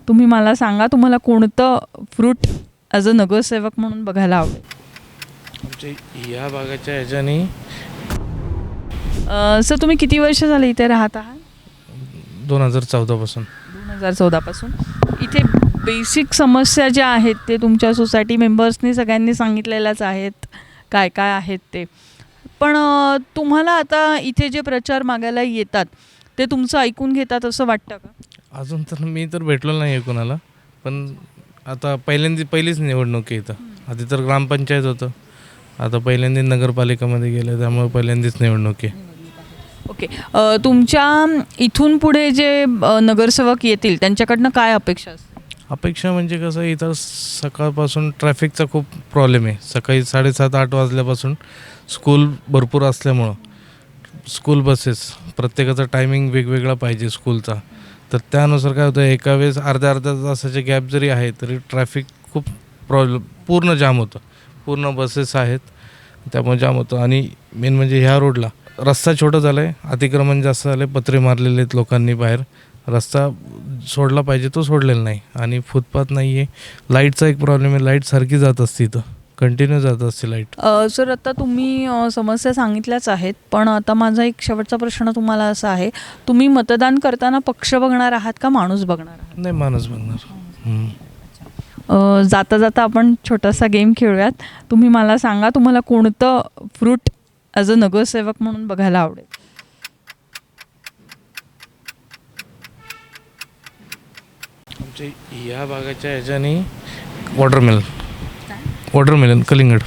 तुम्ही मला सांगा, तुम्हाला कोणतं फ्रूट ॲज अ नगरसेवक म्हणून बघायला आवडेल? आमच्या या भागाच्या ह्याच्याने सर, तुम्ही किती वर्ष झाले इथे राहत आहात? 2014 2014 इथे बेसिक समस्या ज्या आहेत ते तुमच्या सोसायटी मेंबर्सनी सगळ्यांनी सांगितलेल्याच आहेत, काय काय आहेत ते. पण तुम्हाला आता इथे जे प्रचार मागायला येतात ते तुमचं ऐकून घेतात असं वाटतं का? अजून तर मी तर भेटलो नाही आहे कोणाला, पण आता पहिलीच निवडणूक आहे इथं. आधी तर ग्रामपंचायत होतं, आता पहिल्यांदा नगरपालिकेमध्ये गेलं, त्यामुळे पहिल्यांदाच निवडणूक आहे. ओके. तुमच्या इथून पुढे जे नगरसेवक येतील त्यांच्याकडनं काय अपेक्षा असते? अपेक्षा म्हणजे कसं, इथं सकाळपासून ट्रॅफिकचा खूप प्रॉब्लेम आहे. सकाळी 7:30-8 वाजल्यापासून स्कूल भरपूर असल्यामुळं स्कूल बसेस प्रत्येकाचा टायमिंग वेगवेगळा पाहिजे स्कूलचा. तर त्यानुसार काय होतं, एका वेळेस अर्ध्या तासाचे गॅप जरी आहे तरी ट्रॅफिक खूप पूर्ण जाम होतं. पूर्ण बसेस आहेत त्यामुळे जाम होतं. आणि मेन म्हणजे ह्या रोडला रस्ता छोटा झाला आहे, अतिक्रमण जास्त झालं आहे, पत्रे मारलेले आहेत लोकांनी बाहेर. रस्ता सोडला पाहिजे तो सोडलेला नाही आणि फुटपाथ नाही आहे. लाईटचा एक प्रॉब्लेम आहे, लाईट सारखी जात असते इथं, कंटिन्यू जात असते लाईट. सर, आता तुम्ही समस्या सांगितल्याच आहेत, पण आता माझा एक शेवटचा प्रश्न तुम्हाला असा आहे, तुम्ही मतदान करताना पक्ष बघणार आहात का माणूस बघणार आहात? नाही, माणूस बघणार. जाता जाता आपण छोटासा गेम खेळूयात. तुम्ही मला सांगा, तुम्हाला कोणतं फ्रूट ॲज अ नगरसेवक म्हणून बघायला आवडेल? आमच्या या भागाच्या ह्याच्याने वॉटरमेलन कलिंगड.